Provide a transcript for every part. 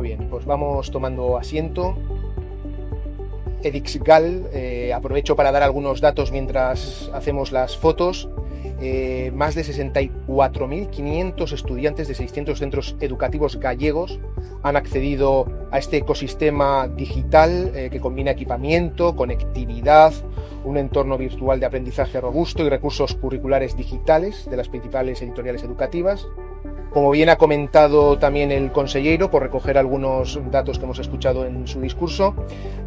Muy bien, pues vamos tomando asiento. Edixgal, aprovecho para dar algunos datos mientras hacemos las fotos. Más de 64.500 estudiantes de 600 centros educativos gallegos han accedido a este ecosistema digital que combina equipamiento, conectividad, un entorno virtual de aprendizaje robusto y recursos curriculares digitales de las principales editoriales educativas. Como bien ha comentado también el consejero, por recoger algunos datos que hemos escuchado en su discurso,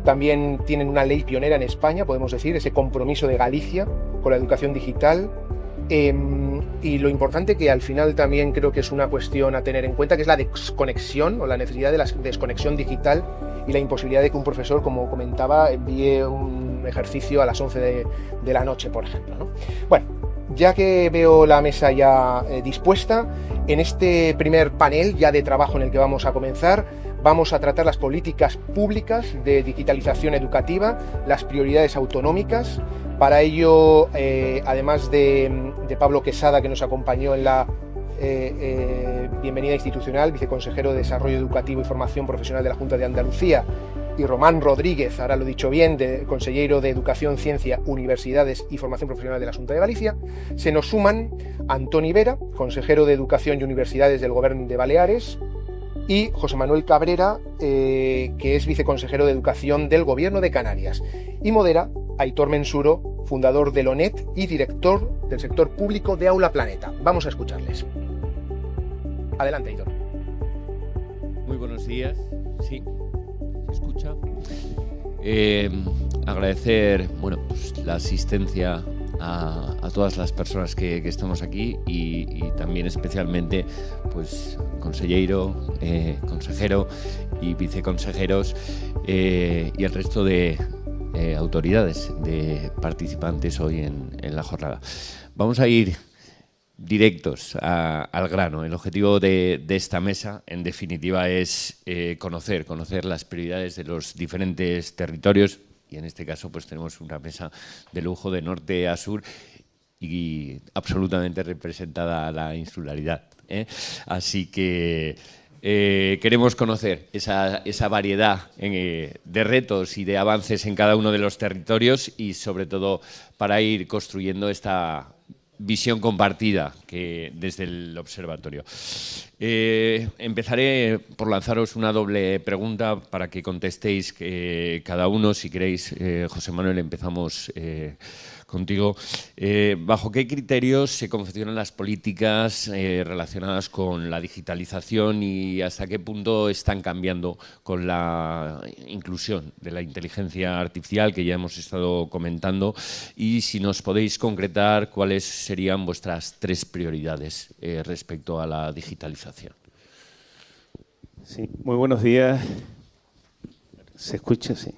también tienen una ley pionera en España, podemos decir, ese compromiso de Galicia con la educación digital. Y lo importante, que al final también creo que es una cuestión a tener en cuenta, que es la desconexión o la necesidad de la desconexión digital y la imposibilidad de que un profesor, como comentaba, envíe un ejercicio a las 11 de la noche, por ejemplo, ¿no? Bueno, ya que veo la mesa ya dispuesta, en este primer panel ya de trabajo en el que vamos a comenzar, vamos a tratar las políticas públicas de digitalización educativa, las prioridades autonómicas. Para ello, además de Pablo Quesada, que nos acompañó en la bienvenida institucional, viceconsejero de Desarrollo Educativo y Formación Profesional de la Junta de Andalucía, y Román Rodríguez, ahora lo he dicho bien, consejero de Educación, Ciencia, Universidades y Formación Profesional de la Xunta de Galicia, se nos suman Antoni Vera, consejero de Educación y Universidades del Gobierno de Baleares, y José Manuel Cabrera, que es viceconsejero de Educación del Gobierno de Canarias. Y modera Aitor Mensuro, fundador de LONET y director del sector público de Aula Planeta. Vamos a escucharles. Adelante, Aitor. Muy buenos días. Sí, ¿se escucha? Agradecer, pues, la asistencia a todas las personas que estamos aquí y también especialmente, pues, consejero y viceconsejeros y el resto de autoridades, de participantes hoy en la jornada. Vamos a ir directos al grano. El objetivo de esta mesa, en definitiva, es conocer las prioridades de los diferentes territorios, y en este caso pues tenemos una mesa de lujo de norte a sur y absolutamente representada a la insularidad, Así que queremos conocer esa variedad de retos y de avances en cada uno de los territorios, y sobre todo para ir construyendo esta visión compartida que desde el observatorio. Empezaré por lanzaros una doble pregunta para que contestéis cada uno. Si queréis, José Manuel, empezamos contigo. ¿Bajo qué criterios se confeccionan las políticas relacionadas con la digitalización y hasta qué punto están cambiando con la inclusión de la inteligencia artificial, que ya hemos estado comentando? Y si nos podéis concretar cuáles serían vuestras 3 prioridades respecto a la digitalización. Sí, muy buenos días. ¿Se escucha? Sí.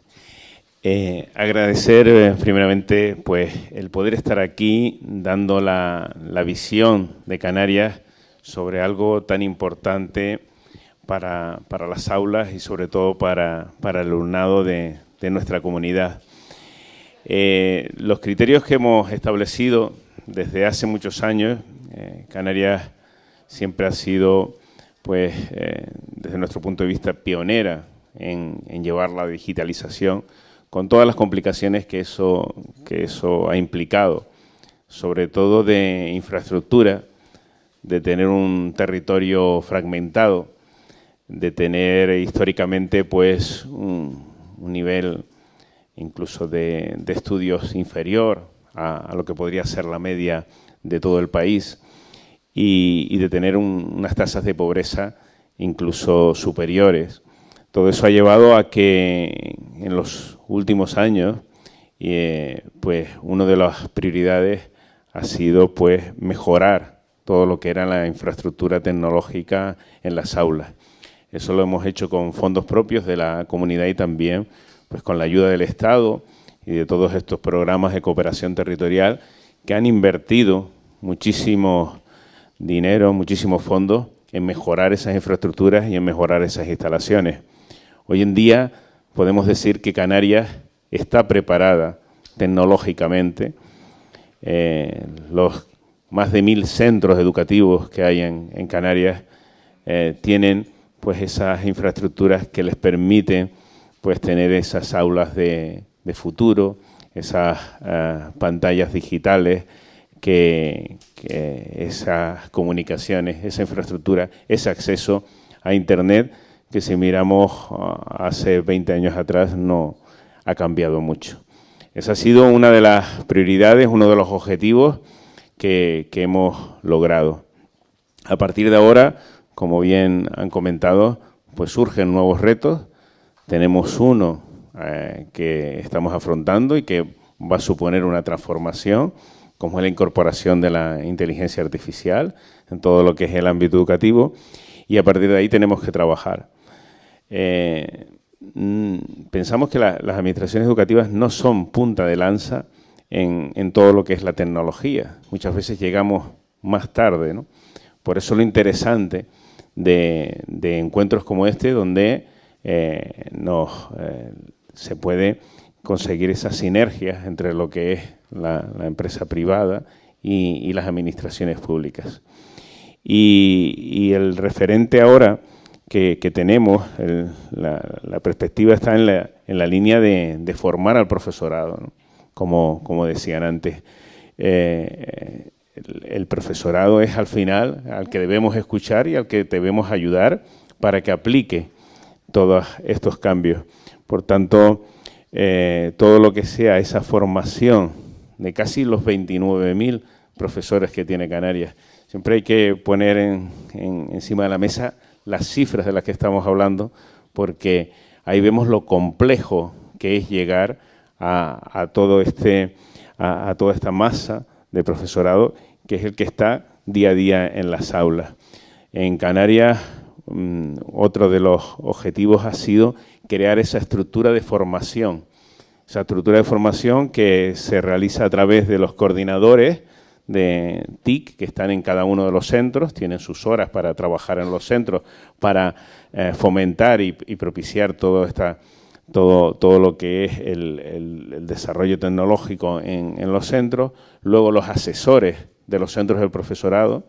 Agradecer primeramente pues el poder estar aquí dando la visión de Canarias sobre algo tan importante para las aulas y sobre todo para el alumnado de nuestra comunidad. Los criterios que hemos establecido desde hace muchos años, Canarias siempre ha sido, pues, desde nuestro punto de vista, pionera en llevar la digitalización, con todas las complicaciones que eso ha implicado, sobre todo de infraestructura, de tener un territorio fragmentado, de tener históricamente pues un nivel incluso de estudios inferior a lo que podría ser la media de todo el país, y de tener unas tasas de pobreza incluso superiores. Todo eso ha llevado a que en los últimos años pues una de las prioridades ha sido pues mejorar todo lo que era la infraestructura tecnológica en las aulas. Eso lo hemos hecho con fondos propios de la comunidad y también pues con la ayuda del Estado y de todos estos programas de cooperación territorial que han invertido muchísimo dinero, muchísimos fondos en mejorar esas infraestructuras y en mejorar esas instalaciones. Hoy en día podemos decir que Canarias está preparada tecnológicamente. Los más de 1000 centros educativos que hay en Canarias tienen pues esas infraestructuras que les permiten pues tener esas aulas de futuro, esas pantallas digitales, que esas comunicaciones, esa infraestructura, ese acceso a Internet, que si miramos hace 20 años atrás no ha cambiado mucho. Esa ha sido una de las prioridades, uno de los objetivos que hemos logrado. A partir de ahora, como bien han comentado, pues surgen nuevos retos. Tenemos uno que estamos afrontando y que va a suponer una transformación, como es la incorporación de la inteligencia artificial en todo lo que es el ámbito educativo, y a partir de ahí tenemos que trabajar. Pensamos que las administraciones educativas no son punta de lanza en todo lo que es la tecnología. Muchas veces llegamos más tarde, ¿no? Por eso lo interesante de encuentros como este, donde se puede conseguir esas sinergias entre lo que es la empresa privada y las administraciones públicas. Y el referente ahora que tenemos, la perspectiva está en la línea de formar al profesorado, ¿no? Como decían antes. El profesorado es al final al que debemos escuchar y al que debemos ayudar para que aplique todos estos cambios. Por tanto, todo lo que sea esa formación de casi los 29.000 profesores que tiene Canarias, siempre hay que poner encima de la mesa las cifras de las que estamos hablando, porque ahí vemos lo complejo que es llegar a toda esta masa de profesorado, que es el que está día a día en las aulas. En Canarias, otro de los objetivos ha sido crear esa estructura de formación. Esa estructura de formación que se realiza a través de los coordinadores de TIC que están en cada uno de los centros, tienen sus horas para trabajar en los centros, para fomentar y propiciar todo lo que es el desarrollo tecnológico en los centros. Luego los asesores de los centros del profesorado,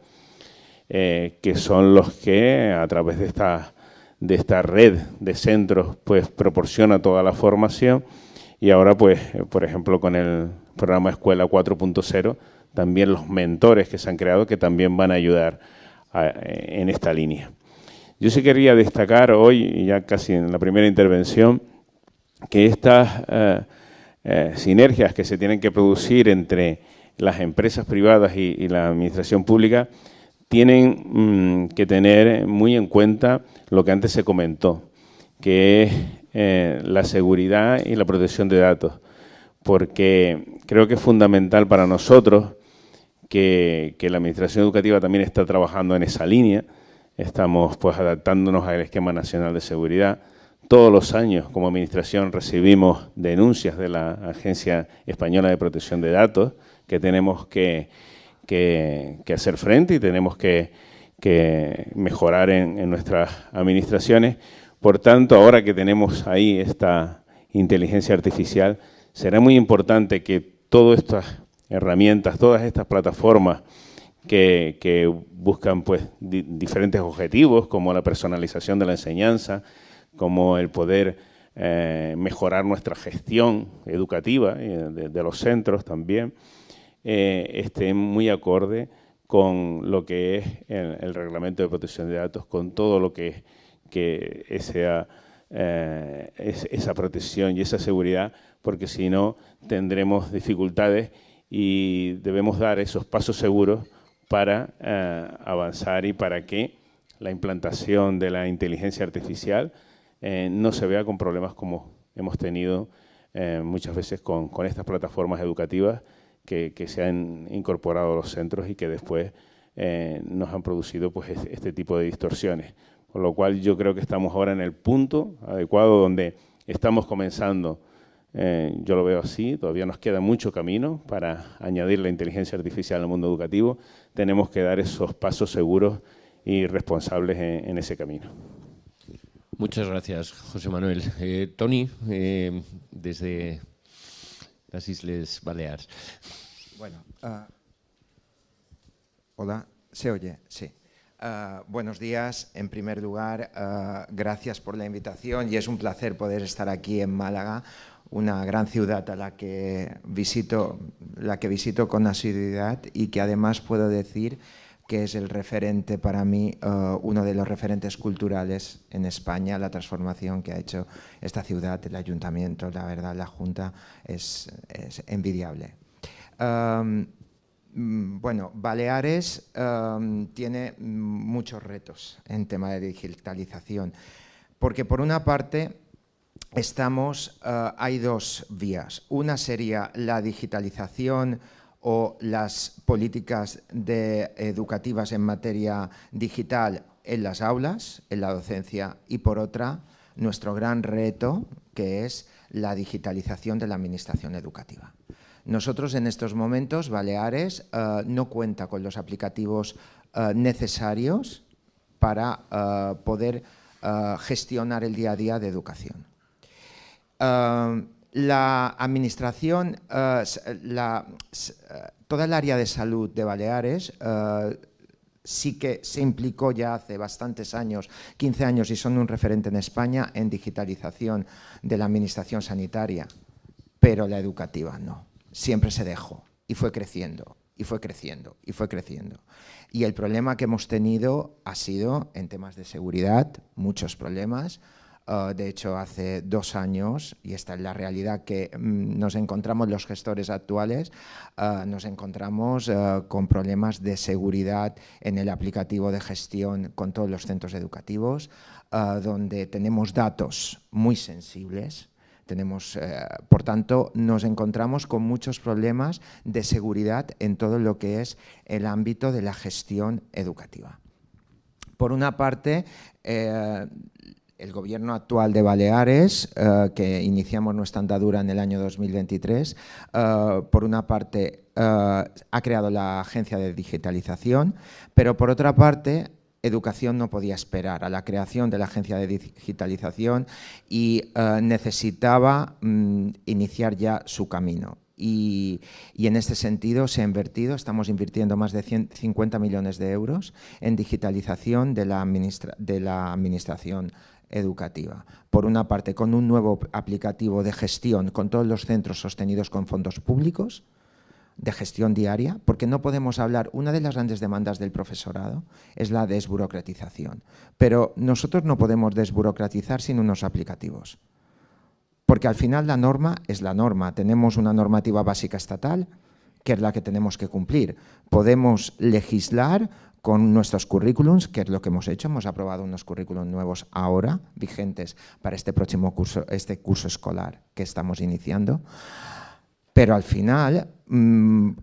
que son los que a través de esta red de centros pues proporciona toda la formación. Y ahora pues, por ejemplo, con el programa Escuela 4.0, también los mentores que se han creado, que también van a ayudar en esta línea. Yo sí quería destacar hoy, ya casi en la primera intervención, que estas sinergias que se tienen que producir entre las empresas privadas y la administración pública tienen que tener muy en cuenta lo que antes se comentó, que es la seguridad y la protección de datos, porque creo que es fundamental para nosotros que la Administración Educativa también está trabajando en esa línea. Estamos pues adaptándonos al Esquema Nacional de Seguridad. Todos los años, como Administración, recibimos denuncias de la Agencia Española de Protección de Datos que tenemos que hacer frente y tenemos que mejorar en nuestras administraciones. Por tanto, ahora que tenemos ahí esta inteligencia artificial, será muy importante que todas estas herramientas, todas estas plataformas que buscan pues diferentes objetivos, como la personalización de la enseñanza, como el poder mejorar nuestra gestión educativa de los centros también, estén muy acorde con lo que es el Reglamento de Protección de Datos, con todo lo que sea esa protección y esa seguridad, porque si no tendremos dificultades y debemos dar esos pasos seguros para avanzar y para que la implantación de la inteligencia artificial no se vea con problemas como hemos tenido muchas veces con estas plataformas educativas que se han incorporado a los centros y que después nos han producido pues este tipo de distorsiones. Con lo cual yo creo que estamos ahora en el punto adecuado donde estamos comenzando. Yo lo veo así, todavía nos queda mucho camino para añadir la inteligencia artificial al mundo educativo. Tenemos que dar esos pasos seguros y responsables en ese camino. Muchas gracias, José Manuel. Toni, desde las Islas Baleares. Bueno, hola, ¿se oye? Sí. Buenos días. En primer lugar, gracias por la invitación y es un placer poder estar aquí en Málaga, una gran ciudad a la que visito con asiduidad y que además puedo decir que es el referente para mí, uno de los referentes culturales en España. La transformación que ha hecho esta ciudad, el ayuntamiento, la verdad, la Junta, es envidiable. Bueno, Baleares tiene muchos retos en tema de digitalización, porque por una parte hay dos vías. Una sería la digitalización o las políticas educativas en materia digital en las aulas, en la docencia, y por otra, nuestro gran reto, que es la digitalización de la administración educativa. Nosotros en estos momentos, Baleares, no cuenta con los aplicativos necesarios para poder gestionar el día a día de educación. La administración, toda el área de salud de Baleares sí que se implicó ya hace bastantes años, 15 años, y son un referente en España en digitalización de la administración sanitaria, pero la educativa no. Siempre se dejó y fue creciendo, y fue creciendo, y fue creciendo. Y el problema que hemos tenido ha sido en temas de seguridad, muchos problemas. De hecho, hace 2 años, y esta es la realidad que nos encontramos los gestores actuales, nos encontramos con problemas de seguridad en el aplicativo de gestión con todos los centros educativos, donde tenemos datos muy sensibles. Por tanto, nos encontramos con muchos problemas de seguridad en todo lo que es el ámbito de la gestión educativa. Por una parte, el gobierno actual de Baleares, que iniciamos nuestra andadura en el año 2023, por una parte ha creado la Agencia de Digitalización, pero por otra parte, Educación no podía esperar a la creación de la Agencia de Digitalización y necesitaba iniciar ya su camino. Y en este sentido se ha invertido, estamos invirtiendo más de 150 millones de euros en digitalización de la administración educativa. Por una parte, con un nuevo aplicativo de gestión con todos los centros sostenidos con fondos públicos, de gestión diaria, porque no podemos hablar, una de las grandes demandas del profesorado es la desburocratización, pero nosotros no podemos desburocratizar sin unos aplicativos, porque al final la norma es la norma. Tenemos una normativa básica estatal, que es la que tenemos que cumplir. Podemos legislar con nuestros currículums, que es lo que hemos hecho. Hemos aprobado unos currículums nuevos ahora, vigentes para este próximo curso, este curso escolar que estamos iniciando. Pero al final,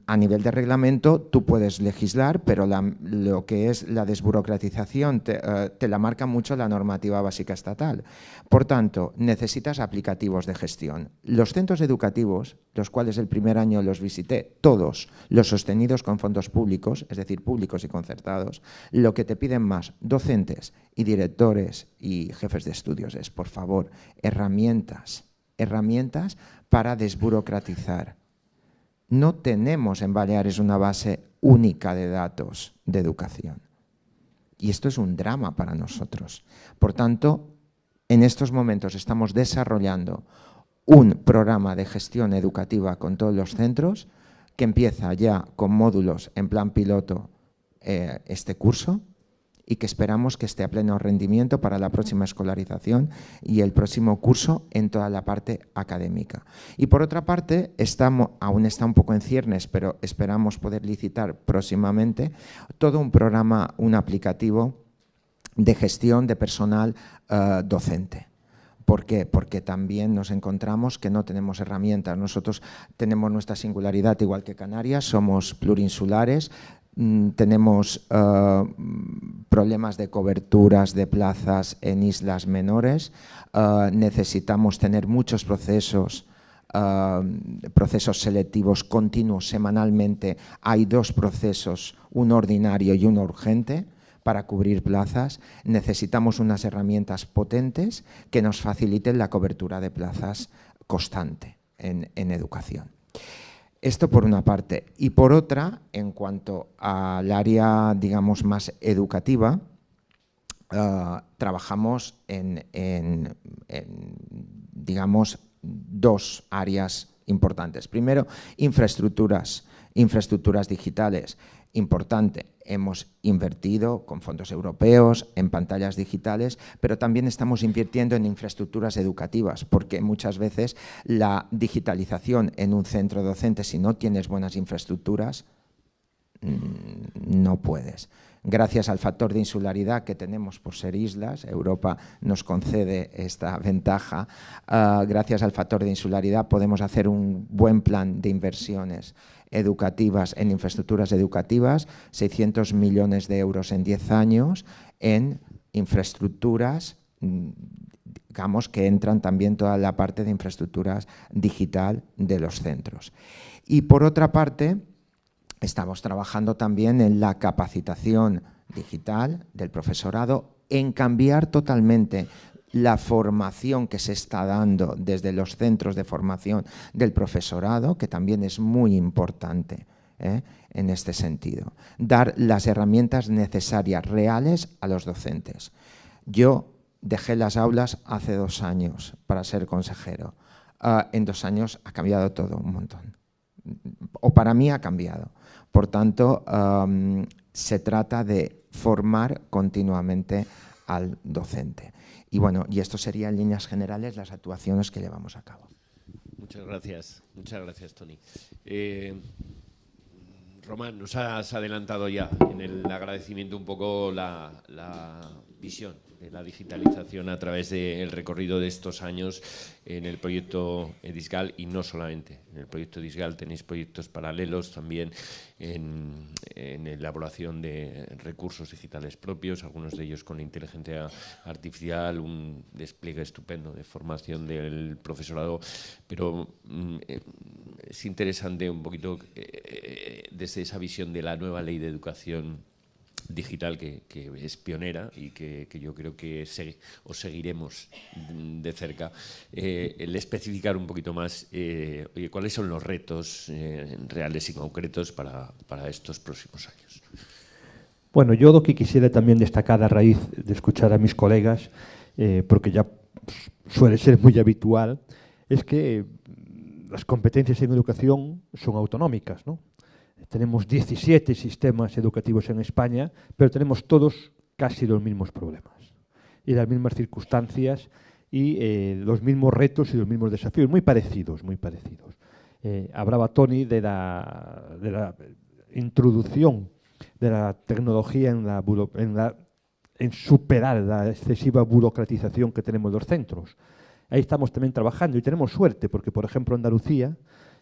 a nivel de reglamento, tú puedes legislar, pero lo que es la desburocratización te la marca mucho la normativa básica estatal. Por tanto, necesitas aplicativos de gestión. Los centros educativos, los cuales el primer año los visité, todos los sostenidos con fondos públicos, es decir, públicos y concertados, lo que te piden más docentes y directores y jefes de estudios es, por favor, herramientas para desburocratizar. No tenemos en Baleares una base única de datos de educación. Y esto es un drama para nosotros. Por tanto, en estos momentos estamos desarrollando un programa de gestión educativa con todos los centros que empieza ya con módulos en plan piloto este curso y que esperamos que esté a pleno rendimiento para la próxima escolarización y el próximo curso en toda la parte académica. Y por otra parte, aún está un poco en ciernes, pero esperamos poder licitar próximamente todo un programa, un aplicativo de gestión de personal docente. ¿Por qué? Porque también nos encontramos que no tenemos herramientas. Nosotros tenemos nuestra singularidad, igual que Canarias, somos plurinsulares, tenemos problemas de coberturas de plazas en islas menores, necesitamos tener muchos procesos selectivos continuos semanalmente. Hay 2 procesos, uno ordinario y uno urgente, para cubrir plazas. Necesitamos unas herramientas potentes que nos faciliten la cobertura de plazas constante en educación. Esto por una parte. Y por otra, en cuanto al área, digamos, más educativa, trabajamos en, digamos, dos áreas importantes. Primero, infraestructuras digitales. Importante, hemos invertido con fondos europeos en pantallas digitales, pero también estamos invirtiendo en infraestructuras educativas, porque muchas veces la digitalización en un centro docente, si no tienes buenas infraestructuras, no puedes. Gracias al factor de insularidad que tenemos por ser islas, Europa nos concede esta ventaja, gracias al factor de insularidad podemos hacer un buen plan de inversiones educativas en infraestructuras educativas, 600 millones de euros en 10 años en infraestructuras, digamos que entran también toda la parte de infraestructuras digital de los centros. Y por otra parte, estamos trabajando también en la capacitación digital del profesorado, en cambiar totalmente la formación que se está dando desde los centros de formación del profesorado, que también es muy importante en este sentido. Dar las herramientas necesarias, reales, a los docentes. Yo dejé las aulas hace 2 años para ser consejero. En 2 años ha cambiado todo un montón. O para mí ha cambiado. Por tanto, se trata de formar continuamente al docente. Y bueno, y esto sería en líneas generales las actuaciones que llevamos a cabo. Muchas gracias, Toni. Román, nos has adelantado ya en el agradecimiento un poco la visión de la digitalización a través del recorrido de estos años en el proyecto EDISGAL, y no solamente. En el proyecto EDISGAL tenéis proyectos paralelos también en elaboración de recursos digitales propios, algunos de ellos con inteligencia artificial, un despliegue estupendo de formación del profesorado, pero es interesante un poquito desde esa visión de la nueva ley de educación digital que es pionera y que yo creo que os seguiremos de cerca, el especificar un poquito más oye, cuáles son los retos reales y concretos para estos próximos años. Bueno, yo lo que quisiera también destacar a raíz de escuchar a mis colegas, porque ya suele ser muy habitual, es que las competencias en educación son autonómicas, ¿no? Tenemos 17 sistemas educativos en España, pero tenemos todos casi los mismos problemas y las mismas circunstancias y los mismos retos y los mismos desafíos, muy parecidos, muy parecidos. Hablaba Toni de la introducción de la tecnología en superar la excesiva burocratización que tenemos los centros. Ahí estamos también trabajando y tenemos suerte porque, por ejemplo, Andalucía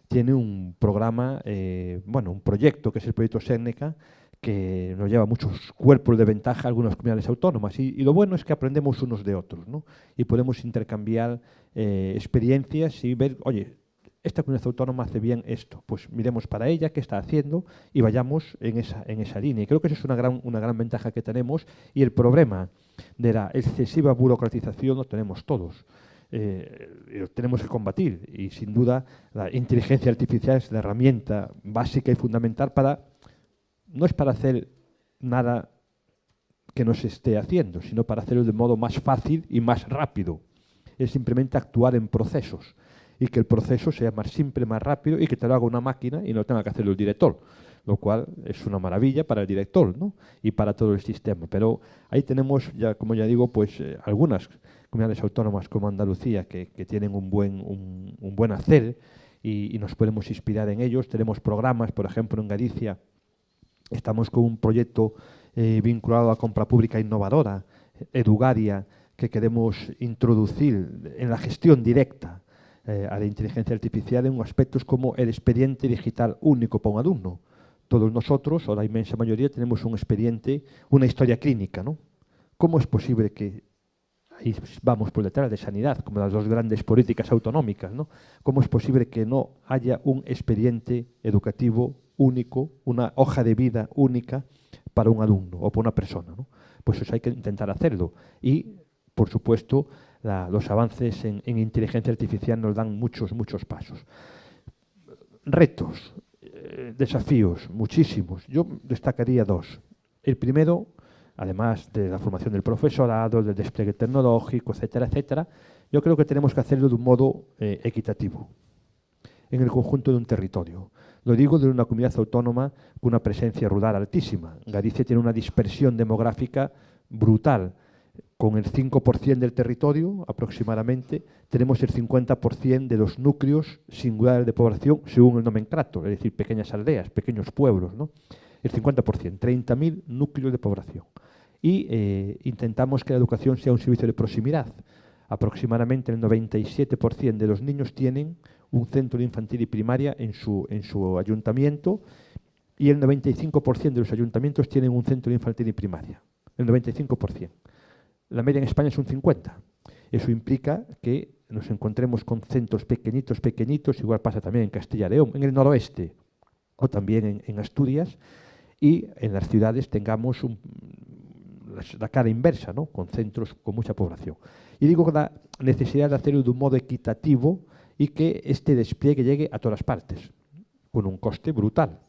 tiene un programa, un proyecto que es el proyecto Séneca, que nos lleva muchos cuerpos de ventaja a algunas comunidades autónomas. Y lo bueno es que aprendemos unos de otros, ¿no? Y podemos intercambiar experiencias y ver, oye, esta comunidad autónoma hace bien esto, pues miremos para ella qué está haciendo y vayamos en esa línea. Y creo que esa es una gran ventaja que tenemos, y el problema de la excesiva burocratización lo tenemos todos. Lo tenemos que combatir, y sin duda la inteligencia artificial es la herramienta básica y fundamental no es para hacer nada que no se esté haciendo, sino para hacerlo de modo más fácil y más rápido. Es simplemente actuar en procesos y que el proceso sea más simple, más rápido, y que te lo haga una máquina y no tenga que hacerlo el director, lo cual es una maravilla para el director, ¿no? Y para todo el sistema. Pero ahí tenemos, ya, como ya digo, pues algunas comunidades autónomas como Andalucía que tienen un buen hacer y nos podemos inspirar en ellos. Tenemos programas, por ejemplo, en Galicia estamos con un proyecto vinculado a compra pública innovadora, Edugaria, que queremos introducir en la gestión directa a la inteligencia artificial en aspectos como el expediente digital único para un alumno. Todos nosotros, o la inmensa mayoría, tenemos un expediente, una historia clínica, ¿no? ¿Cómo es posible que ahí vamos por detrás de sanidad, como las dos grandes políticas autonómicas, ¿no? ¿Cómo es posible que no haya un expediente educativo único, una hoja de vida única para un alumno o para una persona, ¿no? Pues eso hay que intentar hacerlo. Y, por supuesto, los avances en inteligencia artificial nos dan muchos pasos. Retos, desafíos, muchísimos. Yo destacaría dos. El primero, además de la formación del profesorado, del despliegue tecnológico, etcétera, etcétera, yo creo que tenemos que hacerlo de un modo equitativo, en el conjunto de un territorio. Lo digo de una comunidad autónoma con una presencia rural altísima. Galicia tiene una dispersión demográfica brutal. Con el 5% del territorio, aproximadamente, tenemos el 50% de los núcleos singulares de población, según el nomenclator, es decir, pequeñas aldeas, pequeños pueblos, ¿no? El 50%, 30.000 núcleos de población. Y intentamos que la educación sea un servicio de proximidad. Aproximadamente el 97% de los niños tienen un centro de infantil y primaria en su ayuntamiento, y el 95% de los ayuntamientos tienen un centro de infantil y primaria. El 95%. La media en España es un 50%. Eso implica que nos encontremos con centros pequeñitos, igual pasa también en Castilla y León, en el noroeste, o también en Asturias, y en las ciudades tengamos la cara inversa, ¿no? Con centros con mucha población. Y digo la necesidad de hacerlo de un modo equitativo y que este despliegue llegue a todas partes, con un coste brutal.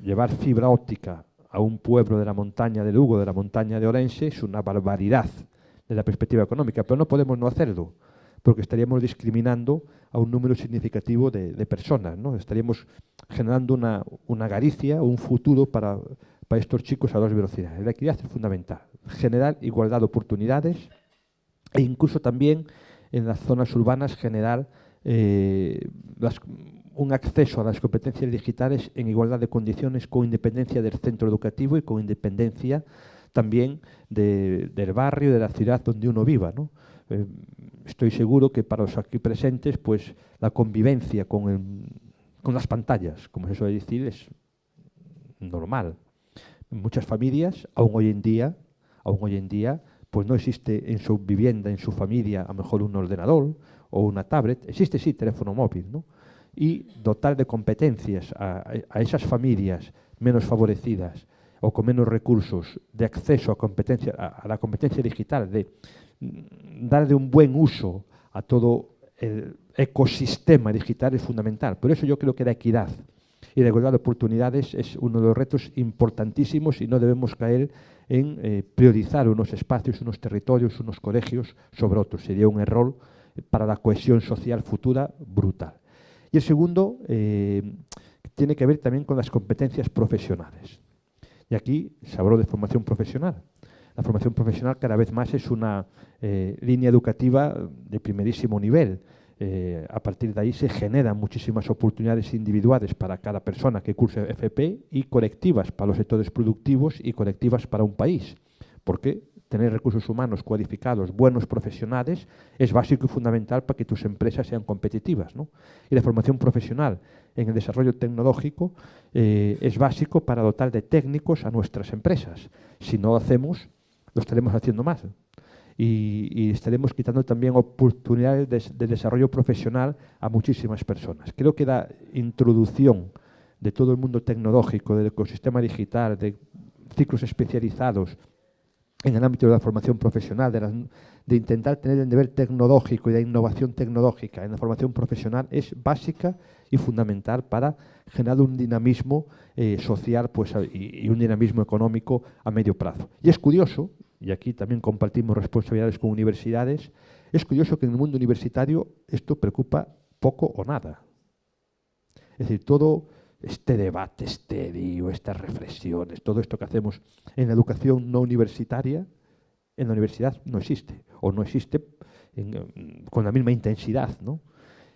Llevar fibra óptica a un pueblo de la montaña de Lugo, de la montaña de Orense, es una barbaridad desde la perspectiva económica, pero no podemos no hacerlo, porque estaríamos discriminando a un número significativo de personas, ¿no? Estaríamos generando una Galicia, un futuro para estos chicos a dos velocidades. La equidad es fundamental, generar igualdad de oportunidades e incluso también en las zonas urbanas generar un acceso a las competencias digitales en igualdad de condiciones, con independencia del centro educativo y con independencia también del barrio, de la ciudad donde uno viva, ¿no? Estoy seguro que para los aquí presentes, pues la convivencia con las pantallas, como se suele decir, es normal. En muchas familias, aún hoy en día, pues no existe en su vivienda, en su familia, a lo mejor un ordenador o una tablet. Existe sí teléfono móvil, ¿no? Y dotar de competencias a esas familias menos favorecidas o con menos recursos, de acceso a la competencia digital, de darle un buen uso a todo el ecosistema digital es fundamental. Por eso yo creo que la equidad y la igualdad de oportunidades es uno de los retos importantísimos y no debemos caer en priorizar unos espacios, unos territorios, unos colegios sobre otros. Sería un error para la cohesión social futura brutal. Y el segundo tiene que ver también con las competencias profesionales. Y aquí se habló de formación profesional. La formación profesional cada vez más es una línea educativa de primerísimo nivel. A partir de ahí se generan muchísimas oportunidades individuales para cada persona que curse FP y colectivas para los sectores productivos y colectivas para un país. Porque tener recursos humanos cualificados, buenos profesionales, es básico y fundamental para que tus empresas sean competitivas, ¿no? Y la formación profesional en el desarrollo tecnológico es básico para dotar de técnicos a nuestras empresas. Si no lo hacemos, lo estaremos haciendo mal. Y estaremos quitando también oportunidades de desarrollo profesional a muchísimas personas. Creo que la introducción de todo el mundo tecnológico, del ecosistema digital, de ciclos especializados en el ámbito de la formación profesional, de intentar tener el nivel tecnológico y de innovación tecnológica en la formación profesional es básica y fundamental para generar un dinamismo social pues, y un dinamismo económico a medio plazo. Y es curioso, y aquí también compartimos responsabilidades con universidades, es curioso que en el mundo universitario esto preocupa poco o nada. Es decir, todo este debate estéril, estas reflexiones, todo esto que hacemos en la educación no universitaria, en la universidad no existe, o no existe con la misma intensidad, ¿no?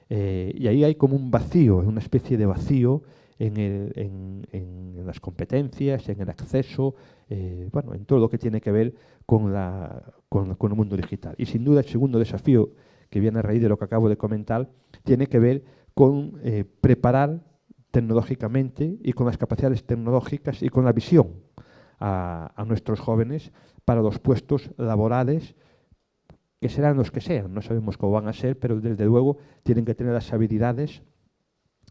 Y ahí hay como un vacío, una especie de vacío en las competencias, en el acceso, bueno, en todo lo que tiene que ver con el mundo digital. Y sin duda el segundo desafío, que viene a raíz de lo que acabo de comentar, tiene que ver con preparar tecnológicamente y con las capacidades tecnológicas y con la visión a nuestros jóvenes para los puestos laborales que serán los que sean, no sabemos cómo van a ser, pero desde luego tienen que tener las habilidades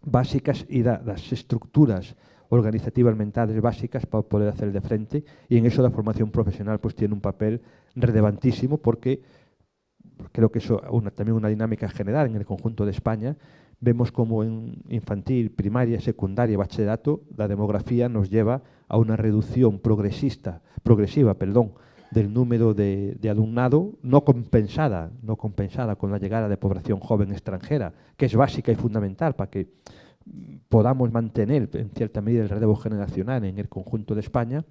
básicas y las estructuras organizativas mentales básicas para poder hacer de frente, y en eso la formación profesional pues tiene un papel relevantísimo, porque creo que eso también una dinámica general en el conjunto de España. vemos como en infantil, primaria, secundaria, bachillerato, la demografía nos lleva a una reducción progresiva, del número de alumnado no compensada con la llegada de población joven extranjera, que es básica y fundamental para que podamos mantener en cierta medida el relevo generacional en el conjunto de España.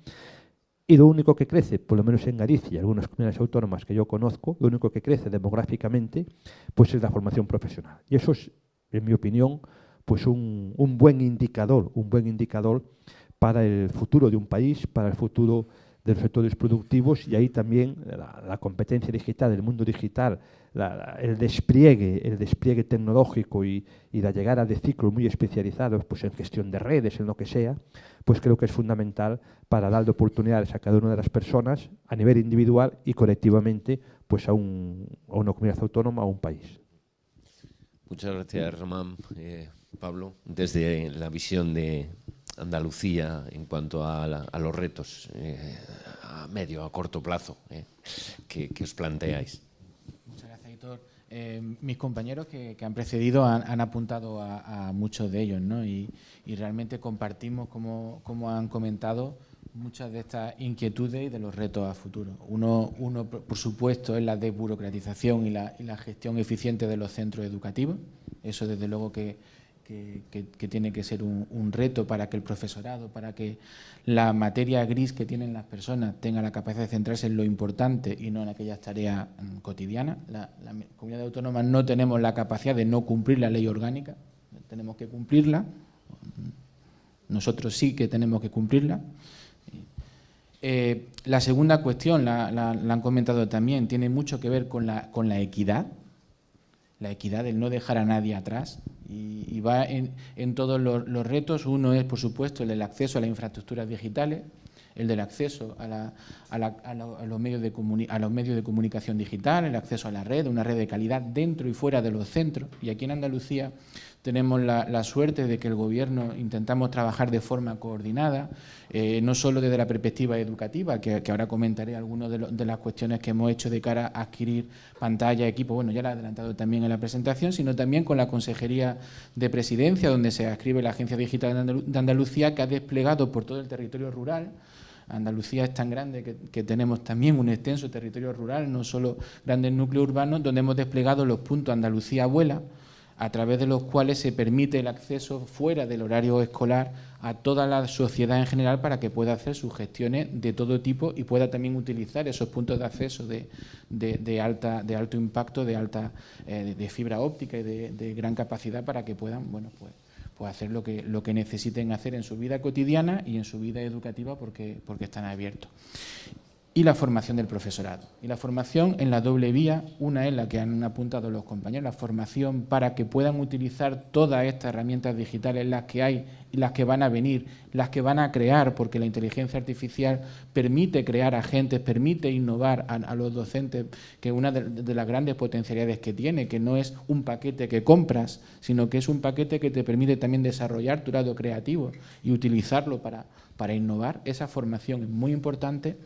Y lo único que crece, por lo menos en Galicia y algunas comunidades autónomas que yo conozco, lo único que crece demográficamente pues es la formación profesional. Y eso es, en mi opinión, pues un buen indicador para el futuro de un país, para el futuro de los sectores productivos, y ahí también la competencia digital, el mundo digital, el despliegue tecnológico y la llegada de ciclos muy especializados pues en gestión de redes, en lo que sea, pues creo que es fundamental para darle oportunidades a cada una de las personas a nivel individual y colectivamente pues a una comunidad autónoma, a un país. Muchas gracias, Román. Pablo, desde la visión de Andalucía en cuanto a los retos a medio, a corto plazo que os planteáis. Muchas gracias, Héctor. Mis compañeros que han precedido han apuntado a muchos de ellos, ¿no? Y realmente compartimos, como han comentado, muchas de estas inquietudes y de los retos a futuro. Uno, por supuesto, es la desburocratización y la gestión eficiente de los centros educativos. Eso, desde luego, que tiene que ser un reto para que el profesorado, para que la materia gris que tienen las personas tenga la capacidad de centrarse en lo importante y no en aquellas tareas cotidianas. La comunidad autónoma no tenemos la capacidad de no cumplir la ley orgánica, tenemos que cumplirla. Nosotros sí que tenemos que cumplirla. La segunda cuestión, la han comentado también, tiene mucho que ver con la equidad. La equidad, el no dejar a nadie atrás, y va en todos los retos. Uno es, por supuesto, el del acceso a las infraestructuras digitales, el del acceso a los medios de comunicación digital, el acceso a la red, una red de calidad dentro y fuera de los centros. Y aquí en Andalucía tenemos la suerte de que el Gobierno intentamos trabajar de forma coordinada, no solo desde la perspectiva educativa, que ahora comentaré algunas de las cuestiones que hemos hecho de cara a adquirir pantalla, equipo, bueno, ya lo he adelantado también en la presentación, sino también con la Consejería de Presidencia, donde se adscribe la Agencia Digital de Andalucía, que ha desplegado por todo el territorio rural. Andalucía es tan grande que tenemos también un extenso territorio rural, no solo grandes núcleos urbanos, donde hemos desplegado los puntos Andalucía Abuela, a través de los cuales se permite el acceso fuera del horario escolar a toda la sociedad en general para que pueda hacer sus gestiones de todo tipo y pueda también utilizar esos puntos de acceso de alto impacto, de fibra óptica y de gran capacidad para que puedan, bueno, pues hacer lo que necesiten hacer en su vida cotidiana y en su vida educativa porque están abiertos. Y la formación del profesorado. Y la formación en la doble vía, una es la que han apuntado los compañeros, la formación para que puedan utilizar todas estas herramientas digitales, las que hay y las que van a venir, las que van a crear, porque la inteligencia artificial permite crear agentes, permite innovar a los docentes, que una de las grandes potencialidades que tiene, que no es un paquete que compras, sino que es un paquete que te permite también desarrollar tu lado creativo y utilizarlo para innovar. Esa formación es muy importante.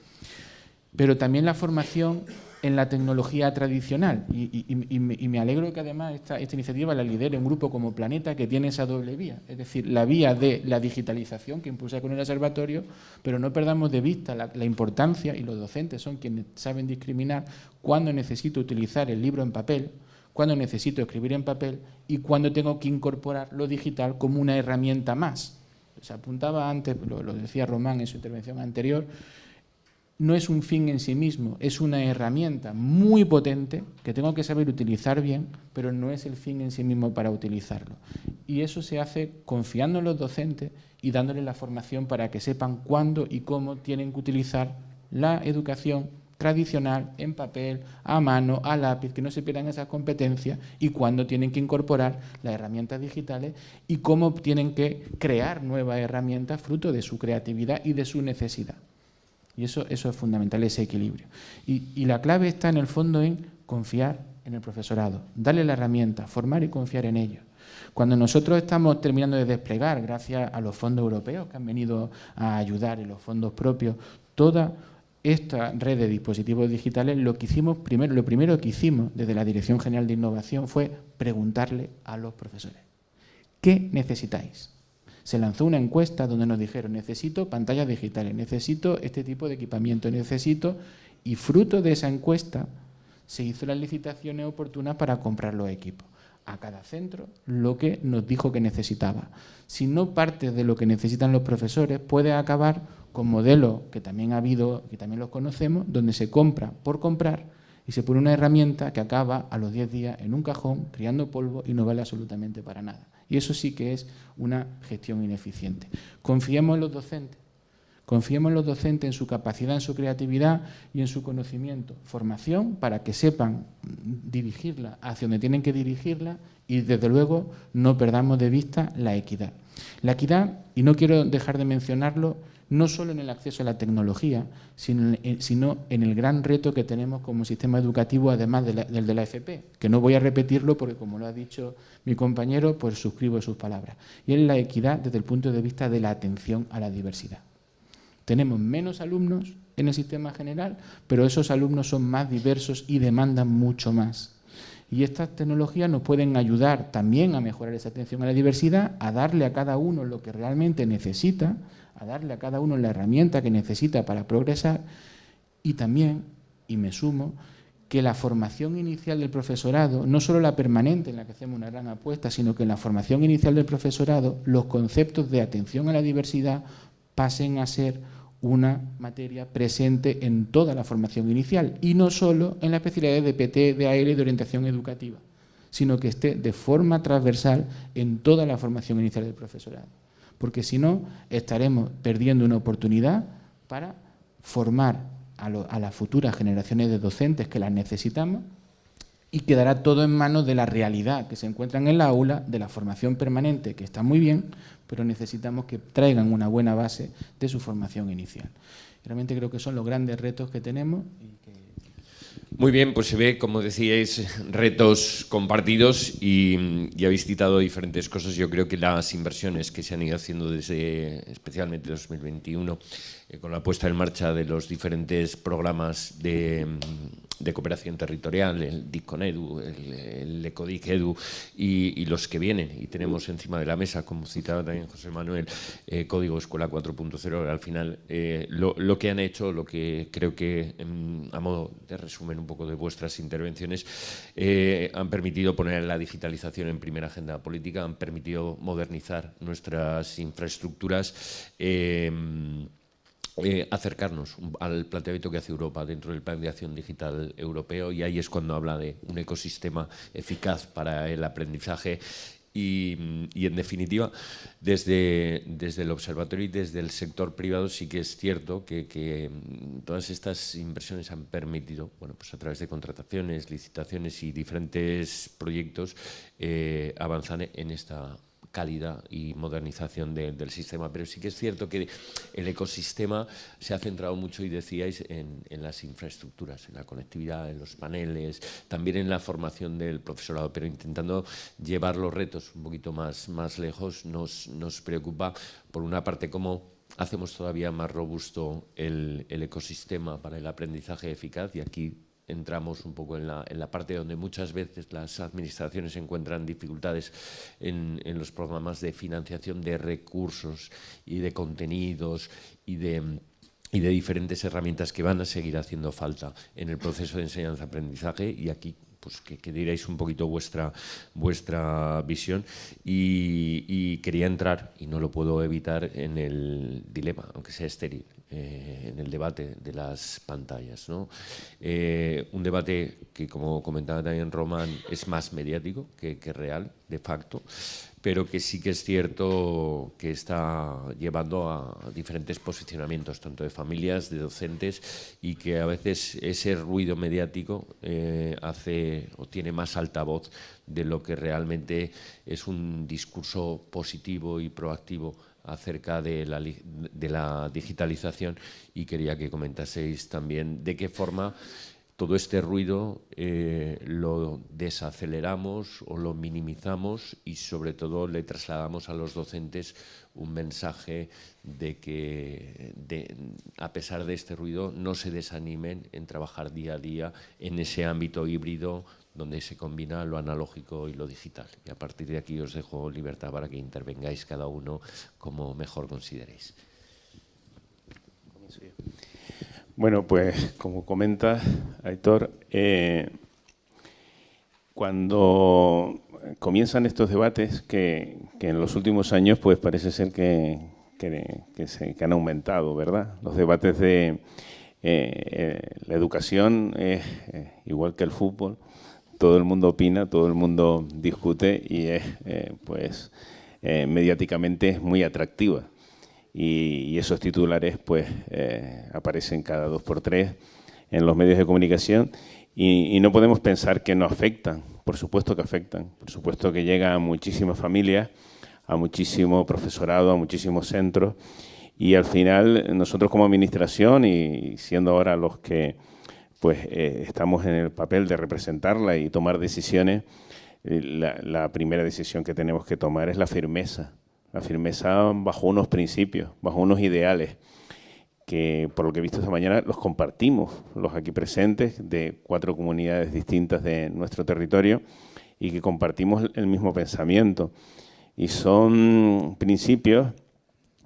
Pero también la formación en la tecnología tradicional. Y me alegro que además esta iniciativa la lidere un grupo como Planeta, que tiene esa doble vía, es decir, la vía de la digitalización que impulsa con el observatorio, pero no perdamos de vista la importancia, y los docentes son quienes saben discriminar cuándo necesito utilizar el libro en papel, cuándo necesito escribir en papel y cuándo tengo que incorporar lo digital como una herramienta más. Se apuntaba antes, lo decía Román en su intervención anterior, no es un fin en sí mismo, es una herramienta muy potente que tengo que saber utilizar bien, pero no es el fin en sí mismo para utilizarlo. Y eso se hace confiando en los docentes y dándoles la formación para que sepan cuándo y cómo tienen que utilizar la educación tradicional, en papel, a mano, a lápiz, que no se pierdan esas competencias, y cuándo tienen que incorporar las herramientas digitales y cómo tienen que crear nuevas herramientas fruto de su creatividad y de su necesidad. Y eso es fundamental, ese equilibrio. Y la clave está en el fondo en confiar en el profesorado, darle la herramienta, formar y confiar en ellos. Cuando nosotros estamos terminando de desplegar, gracias a los fondos europeos que han venido a ayudar y los fondos propios, toda esta red de dispositivos digitales, lo primero que hicimos desde la Dirección General de Innovación fue preguntarle a los profesores. ¿qué necesitáis? Se lanzó una encuesta donde nos dijeron, necesito pantallas digitales, necesito este tipo de equipamiento, necesito... Y fruto de esa encuesta se hizo las licitaciones oportunas para comprar los equipos. A cada centro lo que nos dijo que necesitaba. Si no partes de lo que necesitan los profesores, puedes acabar con modelos que también ha habido, que también los conocemos, donde se compra por comprar y se pone una herramienta que acaba a los 10 días en un cajón, criando polvo y no vale absolutamente para nada. Y eso sí que es una gestión ineficiente. Confiemos en los docentes. Confiemos en los docentes, en su capacidad, en su creatividad y en su conocimiento. Formación para que sepan dirigirla hacia donde tienen que dirigirla y, desde luego, no perdamos de vista la equidad. La equidad, y no quiero dejar de mencionarlo, no solo en el acceso a la tecnología, sino en el gran reto que tenemos como sistema educativo, además del de la FP, que no voy a repetirlo porque, como lo ha dicho mi compañero, pues suscribo sus palabras. Y es la equidad desde el punto de vista de la atención a la diversidad. Tenemos menos alumnos en el sistema general, pero esos alumnos son más diversos y demandan mucho más. Y estas tecnologías nos pueden ayudar también a mejorar esa atención a la diversidad, a darle a cada uno lo que realmente necesita, a darle a cada uno la herramienta que necesita para progresar y también, y me sumo, que la formación inicial del profesorado, no solo la permanente en la que hacemos una gran apuesta, sino que en la formación inicial del profesorado los conceptos de atención a la diversidad pasen a ser una materia presente en toda la formación inicial y no solo en las especialidades de PT, de AL y de orientación educativa, sino que esté de forma transversal en toda la formación inicial del profesorado. Porque si no, estaremos perdiendo una oportunidad para formar a las futuras generaciones de docentes que las necesitamos y quedará todo en manos de la realidad que se encuentran en la aula, de la formación permanente, que está muy bien, pero necesitamos que traigan una buena base de su formación inicial. Realmente creo que son los grandes retos que tenemos. Muy bien, pues se ve, como decíais, retos compartidos y habéis citado diferentes cosas. Yo creo que las inversiones que se han ido haciendo desde especialmente 2021, con la puesta en marcha de los diferentes programas de cooperación territorial, el DICCONEDU, el ECODIC-EDU y los que vienen. Y tenemos encima de la mesa, como citaba también José Manuel, Código Escuela 4.0. Al final, lo que han hecho, lo que creo que, a modo de resumen un poco de vuestras intervenciones, han permitido poner la digitalización en primera agenda política, han permitido modernizar nuestras infraestructuras, acercarnos al planteamiento que hace Europa dentro del Plan de Acción Digital Europeo, y ahí es cuando habla de un ecosistema eficaz para el aprendizaje y en definitiva, desde el observatorio y desde el sector privado sí que es cierto que todas estas inversiones han permitido, bueno, pues a través de contrataciones, licitaciones y diferentes proyectos, avanzar en esta calidad y modernización del sistema, pero sí que es cierto que el ecosistema se ha centrado mucho, y decíais, en las infraestructuras, en la conectividad, en los paneles, también en la formación del profesorado, pero intentando llevar los retos un poquito más lejos. Nos preocupa, por una parte, cómo hacemos todavía más robusto el ecosistema para el aprendizaje eficaz, y aquí entramos un poco en la parte donde muchas veces las administraciones encuentran dificultades en los programas de financiación de recursos y de contenidos y de diferentes herramientas que van a seguir haciendo falta en el proceso de enseñanza-aprendizaje. Y aquí, pues que diréis un poquito vuestra visión, y quería entrar, y no lo puedo evitar, en el dilema, aunque sea estéril, en el debate de las pantallas, ¿no? Un debate que, como comentaba también Román, es más mediático que real, de facto, pero que sí que es cierto que está llevando a diferentes posicionamientos, tanto de familias, de docentes, y que a veces ese ruido mediático hace o tiene más altavoz de lo que realmente es un discurso positivo y proactivo acerca de la digitalización. Y quería que comentaseis también de qué forma todo este ruido lo desaceleramos o lo minimizamos, y sobre todo le trasladamos a los docentes un mensaje de que, a pesar de este ruido, no se desanimen en trabajar día a día en ese ámbito híbrido donde se combina lo analógico y lo digital. Y a partir de aquí os dejo libertad para que intervengáis cada uno como mejor consideréis. Bueno, pues como comenta Aitor, cuando comienzan estos debates que en los últimos años pues parece ser que han aumentado, ¿verdad? Los debates de la educación es igual que el fútbol, todo el mundo opina, todo el mundo discute y es mediáticamente es muy atractiva. Y esos titulares pues aparecen cada 2 por 3 en los medios de comunicación y no podemos pensar que no afectan. Por supuesto que afectan, por supuesto que llega a muchísimas familias, a muchísimo profesorado, a muchísimos centros y al final nosotros como administración y siendo ahora los que pues estamos en el papel de representarla y tomar decisiones, la primera decisión que tenemos que tomar es la firmeza bajo unos principios, bajo unos ideales, que por lo que he visto esta mañana los compartimos, los aquí presentes, de 4 comunidades distintas de nuestro territorio y que compartimos el mismo pensamiento. Y son principios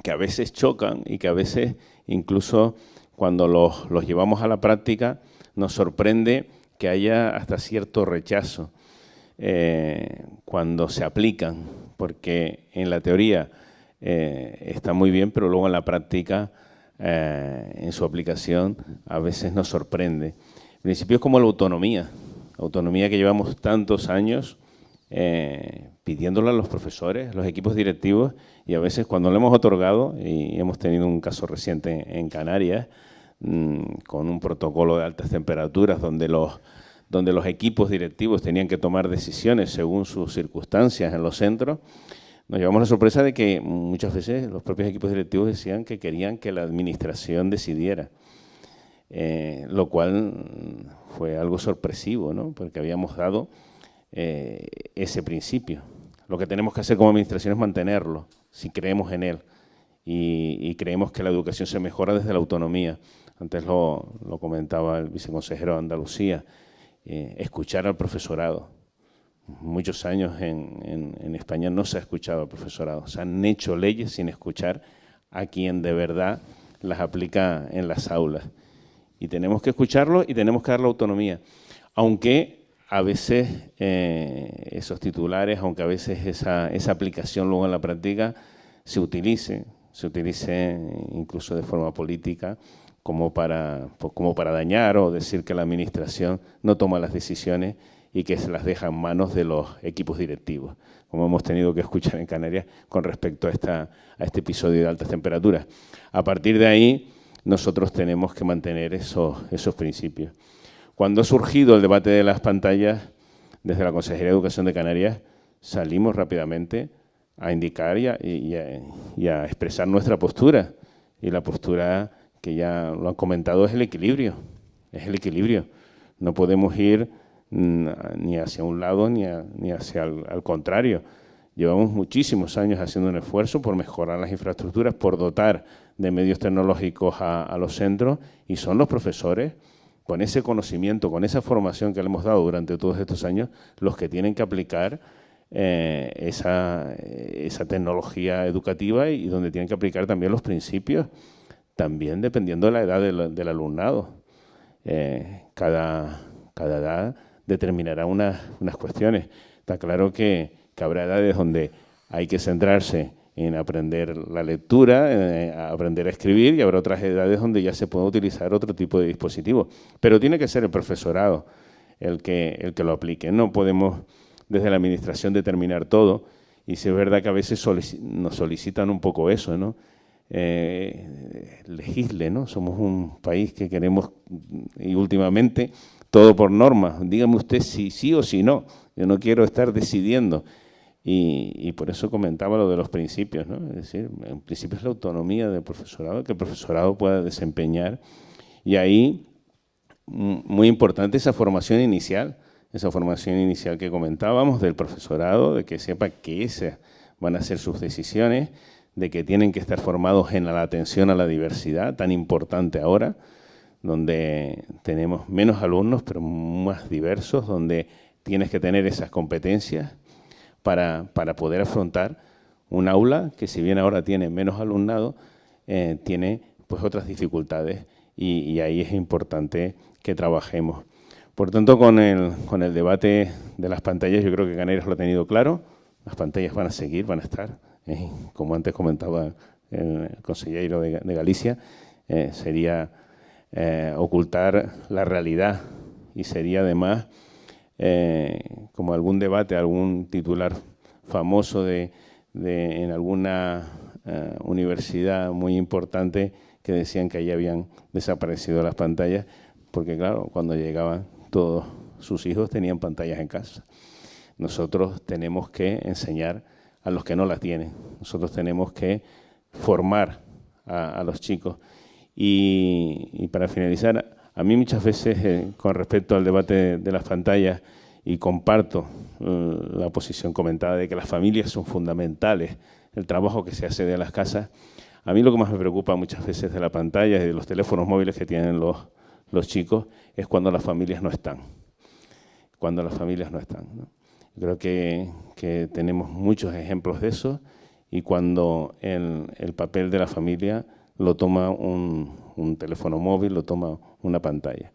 que a veces chocan y que a veces incluso cuando los llevamos a la práctica nos sorprende que haya hasta cierto rechazo cuando se aplican, porque en la teoría está muy bien, pero luego en la práctica, en su aplicación, a veces nos sorprende. Principios como la autonomía que llevamos tantos años pidiéndola a los profesores, los equipos directivos, y a veces cuando lo hemos otorgado, y hemos tenido un caso reciente en Canarias, con un protocolo de altas temperaturas donde los equipos directivos tenían que tomar decisiones según sus circunstancias en los centros, nos llevamos la sorpresa de que muchas veces los propios equipos directivos decían que querían que la administración decidiera, lo cual fue algo sorpresivo, ¿no? Porque habíamos dado ese principio. Lo que tenemos que hacer como administración es mantenerlo, si creemos en él, y creemos que la educación se mejora desde la autonomía. Antes lo comentaba el viceconsejero de Andalucía, escuchar al profesorado. Muchos años en España no se ha escuchado al profesorado. Se han hecho leyes sin escuchar a quien de verdad las aplica en las aulas. Y tenemos que escucharlo y tenemos que darle autonomía. Aunque a veces esos titulares, aunque a veces esa aplicación luego en la práctica se utilice incluso de forma política como para dañar o decir que la administración no toma las decisiones y que se las deja en manos de los equipos directivos, como hemos tenido que escuchar en Canarias con respecto a este episodio de altas temperaturas. A partir de ahí, nosotros tenemos que mantener esos principios. Cuando ha surgido el debate de las pantallas, desde la Consejería de Educación de Canarias, salimos rápidamente a indicar y a expresar nuestra postura. Y la postura, que ya lo han comentado, es el equilibrio. Es el equilibrio. No podemos ir ni hacia un lado ni hacia al contrario. Llevamos muchísimos años haciendo un esfuerzo por mejorar las infraestructuras, por dotar de medios tecnológicos a los centros, y son los profesores, con ese conocimiento, con esa formación que le hemos dado durante todos estos años, los que tienen que aplicar esa tecnología educativa y donde tienen que aplicar también los principios, también dependiendo de la edad del alumnado. Cada edad determinará unas cuestiones. Está claro que habrá edades donde hay que centrarse en aprender la lectura, aprender a escribir, y habrá otras edades donde ya se puede utilizar otro tipo de dispositivo. Pero tiene que ser el profesorado el que lo aplique. No podemos desde la administración determinar todo, y si es verdad que a veces nos solicitan un poco eso, ¿no? Legisle, ¿no? Somos un país que queremos, y últimamente, todo por norma. Dígame usted si sí o si no. Yo no quiero estar decidiendo. Y por eso comentaba lo de los principios, ¿no? Es decir, en principio es la autonomía del profesorado, que el profesorado pueda desempeñar. Y ahí, muy importante esa formación inicial que comentábamos del profesorado, de que sepa que esas van a ser sus decisiones, de que tienen que estar formados en la atención a la diversidad, tan importante ahora, donde tenemos menos alumnos, pero más diversos, donde tienes que tener esas competencias para poder afrontar un aula que, si bien ahora tiene menos alumnado, tiene pues otras dificultades, y ahí es importante que trabajemos. Por tanto, con el debate de las pantallas, yo creo que Canarias lo ha tenido claro. Las pantallas van a seguir, van a estar. Como antes comentaba el consejero de Galicia, sería ocultar la realidad, y sería además como algún debate, algún titular famoso en alguna universidad muy importante, que decían que allí habían desaparecido las pantallas, porque claro, cuando llegaban todos sus hijos tenían pantallas en casa. Nosotros tenemos que enseñar a los que no las tienen. Nosotros tenemos que formar a los chicos. Y para finalizar, a mí muchas veces, con respecto al debate de las pantallas, y comparto la posición comentada de que las familias son fundamentales, el trabajo que se hace de las casas, a mí lo que más me preocupa muchas veces de la pantalla y de los teléfonos móviles que tienen los chicos es cuando las familias no están. Cuando las familias no están, ¿no? Creo que tenemos muchos ejemplos de eso, y cuando el papel de la familia lo toma un teléfono móvil, lo toma una pantalla.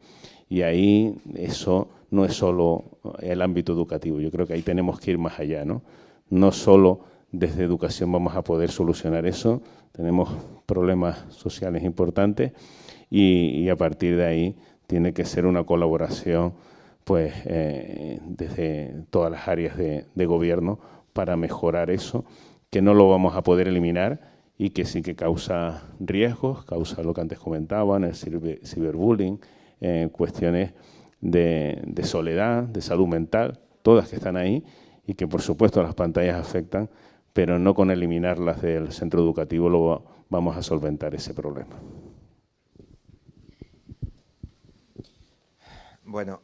Y ahí eso no es solo el ámbito educativo, yo creo que ahí tenemos que ir más allá, ¿no? No solo desde educación vamos a poder solucionar eso, tenemos problemas sociales importantes, y a partir de ahí tiene que ser una colaboración pues desde todas las áreas de gobierno para mejorar eso, que no lo vamos a poder eliminar y que sí que causa riesgos, causa lo que antes comentaban, el ciberbullying, cuestiones de soledad, de salud mental, todas que están ahí y que por supuesto las pantallas afectan, pero no con eliminarlas del centro educativo vamos a solventar ese problema. Bueno,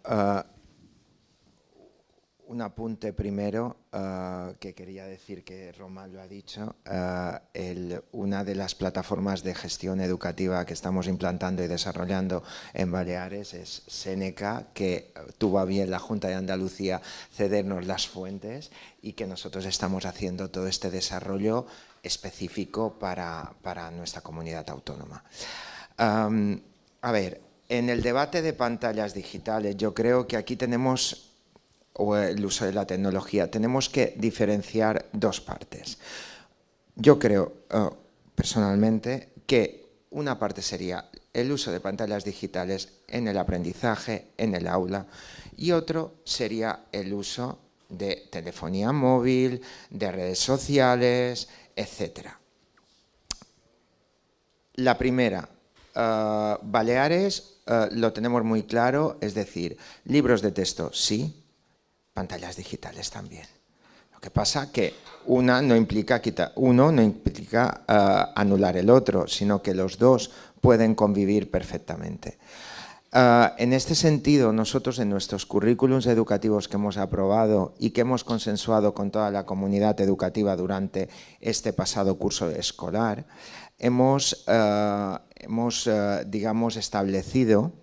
un apunte primero que quería decir, que Román lo ha dicho. Una de las plataformas de gestión educativa que estamos implantando y desarrollando en Baleares es Seneca, que tuvo a bien la Junta de Andalucía cedernos las fuentes, y que nosotros estamos haciendo todo este desarrollo específico para nuestra comunidad autónoma. A ver, en el debate de pantallas digitales, yo creo que aquí tenemos, o el uso de la tecnología, tenemos que diferenciar dos partes. Yo creo, personalmente, que una parte sería el uso de pantallas digitales en el aprendizaje, en el aula, y otro sería el uso de telefonía móvil, de redes sociales, etc. La primera, Baleares, lo tenemos muy claro, es decir, libros de texto sí, pantallas digitales también. Lo que pasa que uno no implica anular el otro, sino que los dos pueden convivir perfectamente. En este sentido, nosotros en nuestros currículums educativos que hemos aprobado y que hemos consensuado con toda la comunidad educativa durante este pasado curso escolar, hemos digamos, establecido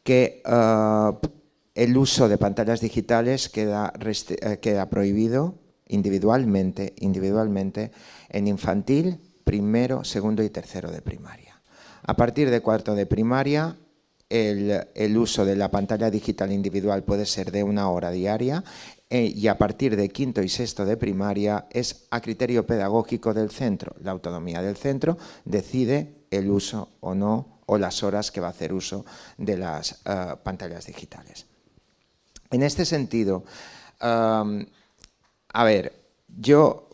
que el uso de pantallas digitales queda prohibido individualmente en infantil, primero, segundo y tercero de primaria. A partir de cuarto de primaria, el uso de la pantalla digital individual puede ser de 1 hora diaria, y a partir de quinto y sexto de primaria es a criterio pedagógico del centro. La autonomía del centro decide el uso o no, o las horas que va a hacer uso de las pantallas digitales. En este sentido, a ver, yo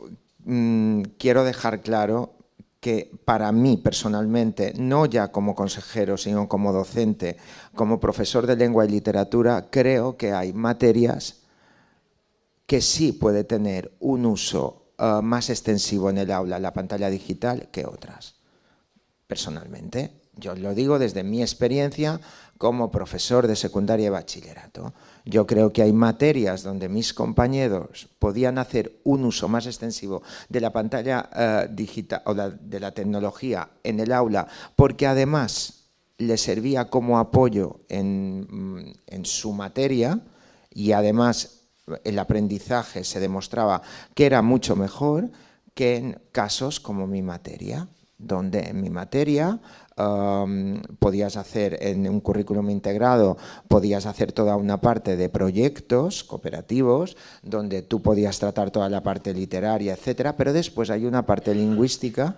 quiero dejar claro que para mí personalmente, no ya como consejero, sino como docente, como profesor de lengua y literatura, creo que hay materias que sí puede tener un uso más extensivo en el aula, la pantalla digital, que otras. Personalmente, yo lo digo desde mi experiencia como profesor de secundaria y bachillerato. Yo creo que hay materias donde mis compañeros podían hacer un uso más extensivo de la pantalla digital o de la tecnología en el aula, porque además les servía como apoyo en su materia, y además el aprendizaje se demostraba que era mucho mejor que en casos como mi materia, donde en mi materia podías hacer en un currículum integrado, podías hacer toda una parte de proyectos cooperativos, donde tú podías tratar toda la parte literaria, etcétera, pero después hay una parte lingüística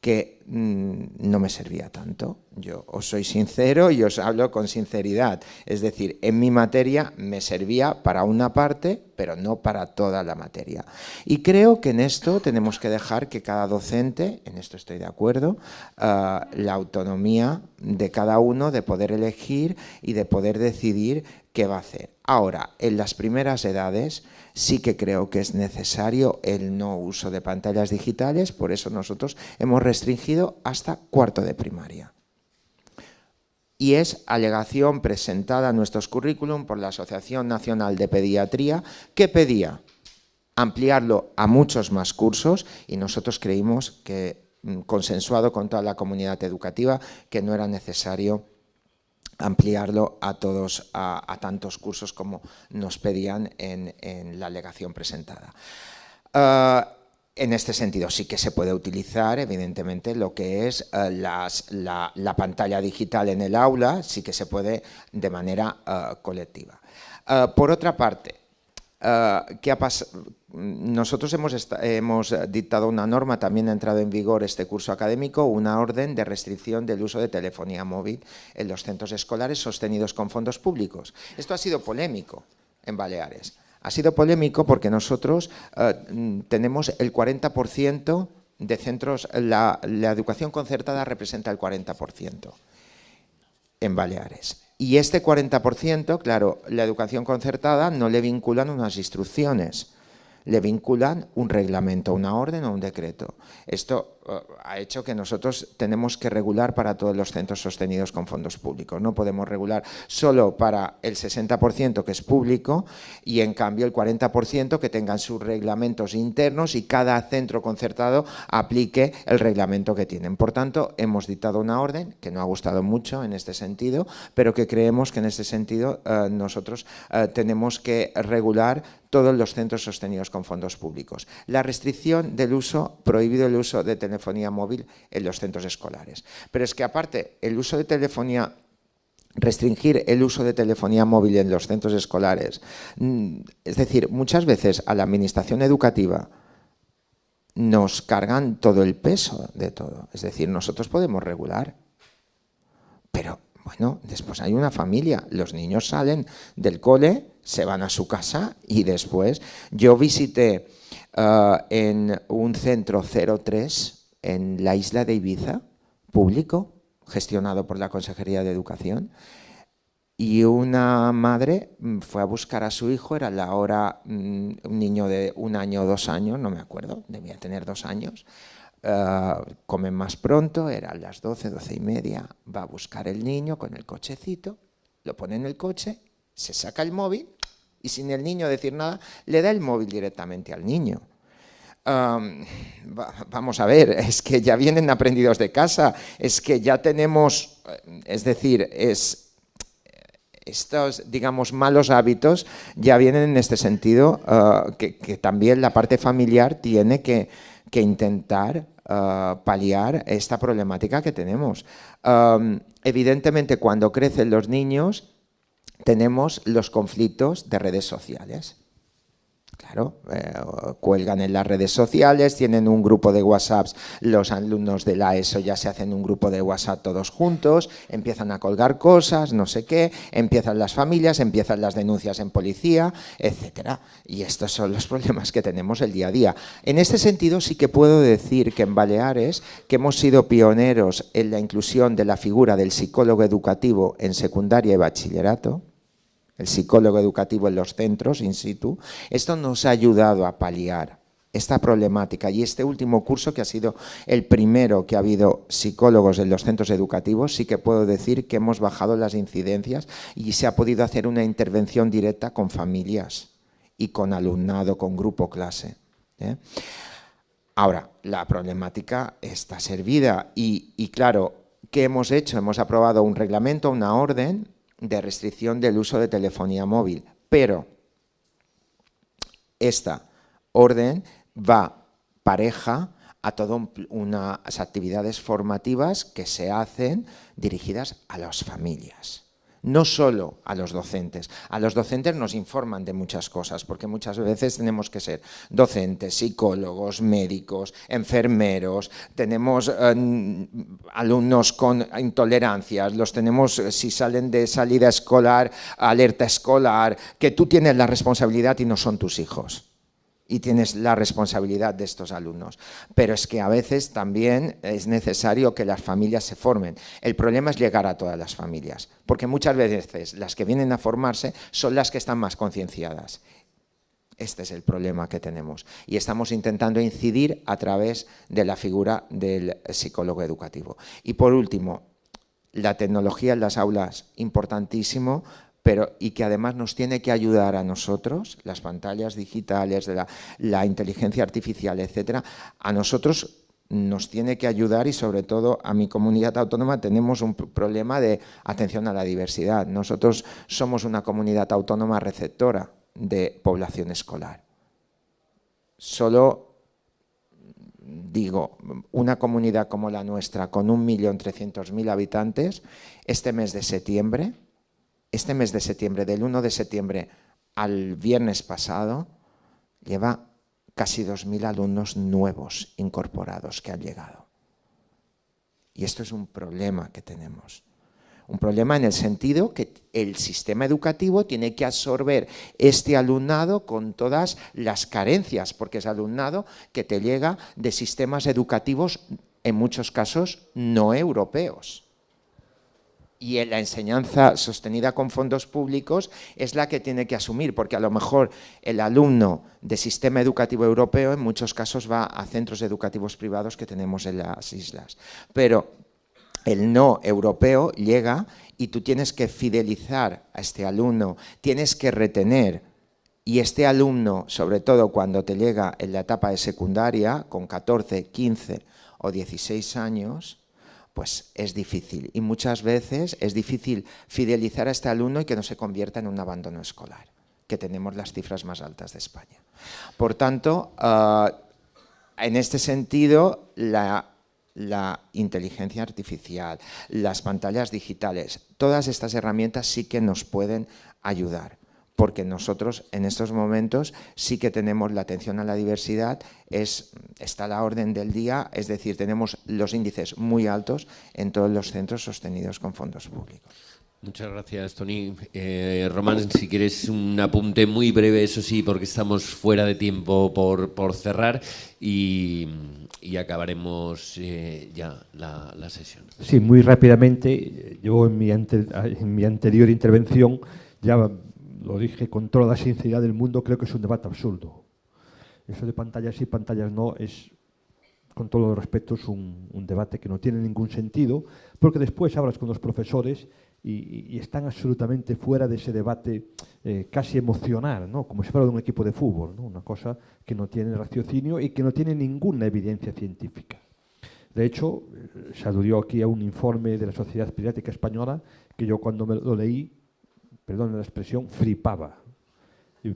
que no me servía tanto. Yo os soy sincero y os hablo con sinceridad. Es decir, en mi materia me servía para una parte, pero no para toda la materia. Y creo que en esto tenemos que dejar que cada docente, en esto estoy de acuerdo, la autonomía de cada uno de poder elegir y de poder decidir qué va a hacer. Ahora, en las primeras edades sí que creo que es necesario el no uso de pantallas digitales, por eso nosotros hemos restringido hasta cuarto de primaria. Y es alegación presentada en nuestros currículum por la Asociación Nacional de Pediatría, que pedía ampliarlo a muchos más cursos, y nosotros creímos que, consensuado con toda la comunidad educativa, que no era necesario ampliarlo a todos, a tantos cursos como nos pedían en la alegación presentada. En este sentido sí que se puede utilizar, evidentemente, lo que es la pantalla digital en el aula, sí que se puede de manera colectiva. Por otra parte, ¿qué ha pasado? Nosotros hemos dictado una norma, también ha entrado en vigor este curso académico, una orden de restricción del uso de telefonía móvil en los centros escolares sostenidos con fondos públicos. Esto ha sido polémico en Baleares. Ha sido polémico porque nosotros tenemos el 40% de centros, la educación concertada representa el 40% en Baleares. Y este 40%, claro, la educación concertada no le vinculan unas instrucciones, le vinculan un reglamento, una orden o un decreto. Esto ha hecho que nosotros tenemos que regular para todos los centros sostenidos con fondos públicos. No podemos regular solo para el 60% que es público y en cambio el 40% que tengan sus reglamentos internos y cada centro concertado aplique el reglamento que tienen. Por tanto, hemos dictado una orden que no ha gustado mucho en este sentido, pero que creemos que en este sentido nosotros tenemos que regular todos los centros sostenidos con fondos públicos. La restricción del uso, prohibido el uso de telefonía móvil en los centros escolares. Pero es que aparte, el uso de telefonía, restringir el uso de telefonía móvil en los centros escolares, es decir, muchas veces a la administración educativa nos cargan todo el peso de todo. Es decir, nosotros podemos regular, pero bueno, después hay una familia, los niños salen del cole, se van a su casa y después yo visité en un centro 03 en la isla de Ibiza, público, gestionado por la Consejería de Educación, y una madre fue a buscar a su hijo, era la hora, un niño de 1 año o 2 años, no me acuerdo, debía tener 2 años, comen más pronto, eran las 12, 12:30, va a buscar el niño con el cochecito, lo pone en el coche, se saca el móvil y sin el niño decir nada, le da el móvil directamente al niño. Vamos a ver, es que ya vienen aprendidos de casa, es que ya tenemos, es decir, estos, digamos, malos hábitos ya vienen en este sentido, que también la parte familiar tiene que intentar paliar esta problemática que tenemos. Evidentemente, cuando crecen los niños, tenemos los conflictos de redes sociales. Claro, cuelgan en las redes sociales, tienen un grupo de WhatsApps, los alumnos de la ESO ya se hacen un grupo de WhatsApp todos juntos, empiezan a colgar cosas, no sé qué, empiezan las familias, empiezan las denuncias en policía, etcétera. Y estos son los problemas que tenemos el día a día. En este sentido sí que puedo decir que en Baleares, que hemos sido pioneros en la inclusión de la figura del psicólogo educativo en secundaria y bachillerato, el psicólogo educativo en los centros in situ, esto nos ha ayudado a paliar esta problemática. Y este último curso, que ha sido el primero que ha habido psicólogos en los centros educativos, sí que puedo decir que hemos bajado las incidencias y se ha podido hacer una intervención directa con familias y con alumnado, con grupo clase. Ahora, la problemática está servida y claro, ¿qué hemos hecho? Hemos aprobado un reglamento, una orden de restricción del uso de telefonía móvil, pero esta orden va pareja a todas unas actividades formativas que se hacen dirigidas a las familias. No solo a los docentes. A los docentes nos informan de muchas cosas, porque muchas veces tenemos que ser docentes, psicólogos, médicos, enfermeros, tenemos alumnos con intolerancias, los tenemos si salen de salida escolar, alerta escolar, que tú tienes la responsabilidad y no son tus hijos. Y tienes la responsabilidad de estos alumnos. Pero es que a veces también es necesario que las familias se formen. El problema es llegar a todas las familias, porque muchas veces las que vienen a formarse son las que están más concienciadas. Este es el problema que tenemos. Y estamos intentando incidir a través de la figura del psicólogo educativo. Y por último, la tecnología en las aulas, importantísimo, y que además nos tiene que ayudar a nosotros, las pantallas digitales, la inteligencia artificial, etcétera, a nosotros nos tiene que ayudar, y sobre todo a mi comunidad autónoma tenemos un problema de atención a la diversidad. Nosotros somos una comunidad autónoma receptora de población escolar. Solo, digo, una comunidad como la nuestra, con 1.300.000 habitantes, este mes de septiembre, del 1 de septiembre al viernes pasado, lleva casi 2.000 alumnos nuevos incorporados que han llegado. Y esto es un problema que tenemos. Un problema en el sentido que el sistema educativo tiene que absorber este alumnado con todas las carencias, porque es alumnado que te llega de sistemas educativos, en muchos casos, no europeos. Y en la enseñanza sostenida con fondos públicos es la que tiene que asumir, porque a lo mejor el alumno de sistema educativo europeo en muchos casos va a centros educativos privados que tenemos en las islas. Pero el no europeo llega y tú tienes que fidelizar a este alumno, tienes que retener. Y este alumno, sobre todo cuando te llega en la etapa de secundaria, con 14, 15 o 16 años, pues es difícil, y muchas veces es difícil fidelizar a este alumno y que no se convierta en un abandono escolar, que tenemos las cifras más altas de España. Por tanto, en este sentido, la inteligencia artificial, las pantallas digitales, todas estas herramientas sí que nos pueden ayudar, porque nosotros en estos momentos sí que tenemos la atención a la diversidad, está a la orden del día, es decir, tenemos los índices muy altos en todos los centros sostenidos con fondos públicos. Muchas gracias, Toni. Román, si quieres un apunte muy breve, eso sí, porque estamos fuera de tiempo por cerrar, y acabaremos ya la sesión. Sí, muy rápidamente. Yo en mi anterior intervención ya lo dije con toda la sinceridad del mundo, creo que es un debate absurdo. Eso de pantallas sí, pantallas no, es, con todos los respetos, un debate que no tiene ningún sentido, porque después hablas con los profesores y están absolutamente fuera de ese debate casi emocional, ¿no? Como si fuera de un equipo de fútbol, ¿no? Una cosa que no tiene raciocinio y que no tiene ninguna evidencia científica. De hecho, se aludió aquí a un informe de la Sociedad Pediátrica Española que yo cuando me lo leí, perdón la expresión, flipaba.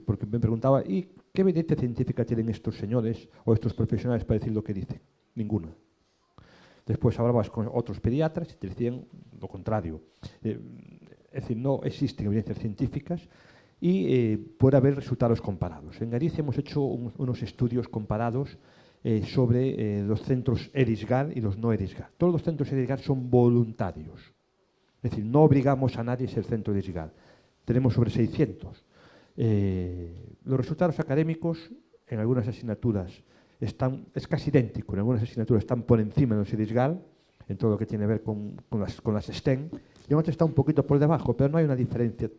Porque me preguntaba, ¿y qué evidencia científica tienen estos señores o estos profesionales para decir lo que dicen? Ninguna. Después hablabas con otros pediatras y te decían lo contrario. Es decir, no existen evidencias científicas y puede haber resultados comparados. En Galicia hemos hecho unos estudios comparados sobre los centros ERISGAR y los no ERISGAR. Todos los centros ERISGAR son voluntarios. Es decir, no obligamos a nadie a ser centro ERISGAR. Tenemos sobre 600. Los resultados académicos en algunas asignaturas es casi idéntico, en algunas asignaturas están por encima de los ERISGAR, en todo lo que tiene que ver con las STEM, y en otras está un poquito por debajo, pero no hay una diferencia,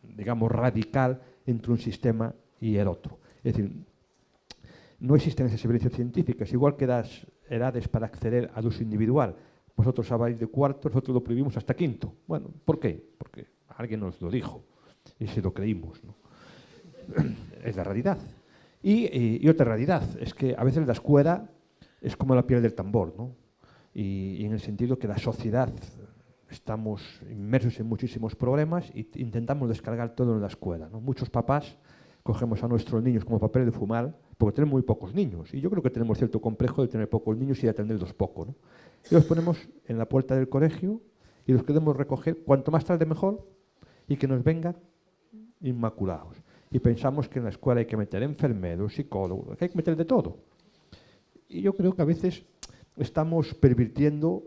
digamos, radical entre un sistema y el otro. Es decir, no existen esas evidencias científicas, igual que das edades para acceder al uso individual. Vosotros habláis de cuarto, nosotros lo prohibimos hasta quinto. Bueno, ¿por qué? Porque alguien nos lo dijo y se lo creímos, ¿no? Es la realidad. Y otra realidad es que a veces la escuela es como la piel del tambor, ¿no? Y en el sentido que la sociedad estamos inmersos en muchísimos problemas e intentamos descargar todo en la escuela, ¿no? Muchos papás cogemos a nuestros niños como papel de fumar, porque tenemos muy pocos niños. Y yo creo que tenemos cierto complejo de tener pocos niños y de atenderlos poco, ¿no? Y los ponemos en la puerta del colegio y los queremos recoger cuanto más tarde mejor y que nos vengan inmaculados. Y pensamos que en la escuela hay que meter enfermeros, psicólogos, que hay que meter de todo. Y yo creo que a veces estamos pervirtiendo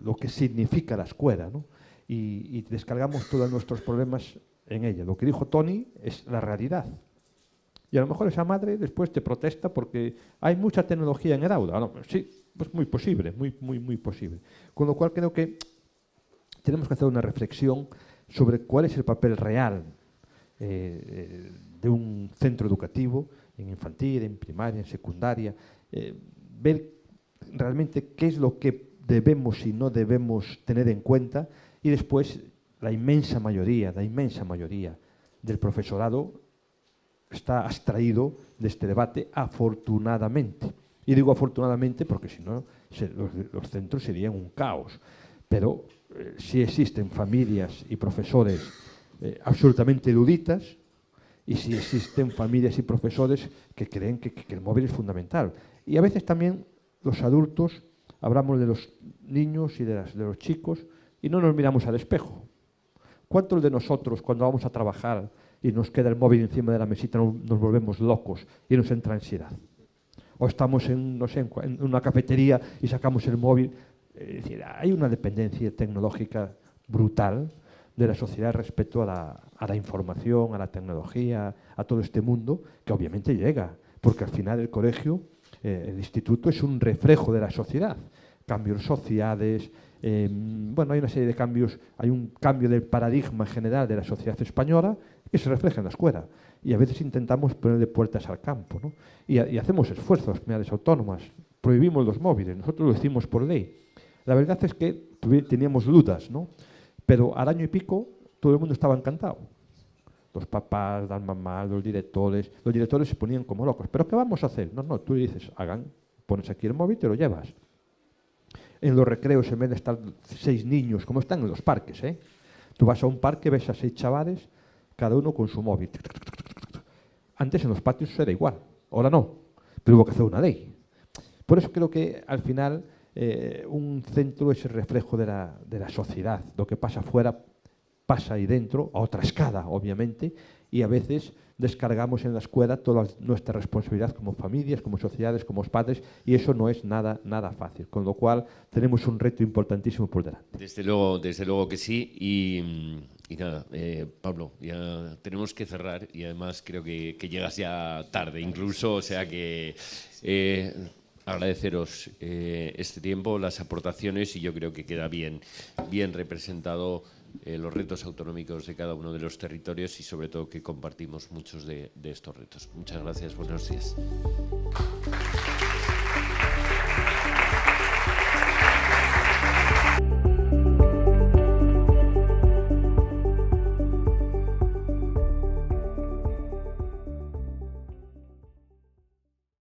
lo que significa la escuela, ¿no? Y descargamos todos nuestros problemas en ella. Lo que dijo Tony es la realidad. Y a lo mejor esa madre después te protesta porque hay mucha tecnología en el aula. No, sí, pues muy posible, muy posible. Con lo cual creo que tenemos que hacer una reflexión sobre cuál es el papel real de un centro educativo, en infantil, en primaria, en secundaria, ver realmente qué es lo que debemos y no debemos tener en cuenta, y después la inmensa mayoría del profesorado está abstraído de este debate, afortunadamente. Y digo afortunadamente porque si no los centros serían un caos. Pero sí existen familias y profesores absolutamente eruditas, y sí existen familias y profesores que creen que el móvil es fundamental. Y a veces también los adultos hablamos de los niños y de los chicos y no nos miramos al espejo. ¿Cuántos de nosotros, cuando vamos a trabajar y nos queda el móvil encima de la mesita, nos volvemos locos y nos entra ansiedad? O estamos en una cafetería y sacamos el móvil. Es decir, hay una dependencia tecnológica brutal de la sociedad respecto a la información, a la tecnología, a todo este mundo, que obviamente llega, porque al final el colegio, el instituto, es un reflejo de la sociedad. Cambios sociales, bueno, hay una serie de cambios, hay un cambio del paradigma general de la sociedad española que se refleja en la escuela. Y a veces intentamos ponerle puertas al campo, ¿no? Y hacemos esfuerzos, comunidades autónomas, prohibimos los móviles, nosotros lo decimos por ley. La verdad es que teníamos dudas, ¿no? Pero al año y pico todo el mundo estaba encantado. Los papás, las mamás, los directores se ponían como locos. ¿Pero qué vamos a hacer? No, tú dices, pones aquí el móvil y te lo llevas. En los recreos, en vez de estar 6 niños, como están en los parques, tú vas a un parque, ves a 6 chavales, cada uno con su móvil. Antes en los patios era igual, ahora no, pero hubo que hacer una ley. Por eso creo que al final un centro es el reflejo de la sociedad. Lo que pasa afuera pasa ahí dentro, a otra escala, obviamente, y a veces descargamos en la escuela toda nuestra responsabilidad como familias, como sociedades, como padres, y eso no es nada fácil. Con lo cual tenemos un reto importantísimo por delante. Desde luego que sí. Y nada, Pablo, ya tenemos que cerrar, y además creo que llegas ya tarde incluso, o sea que agradeceros este tiempo, las aportaciones, y yo creo que queda bien representado los retos autonómicos de cada uno de los territorios, y sobre todo que compartimos muchos de estos retos. Muchas gracias, buenos días.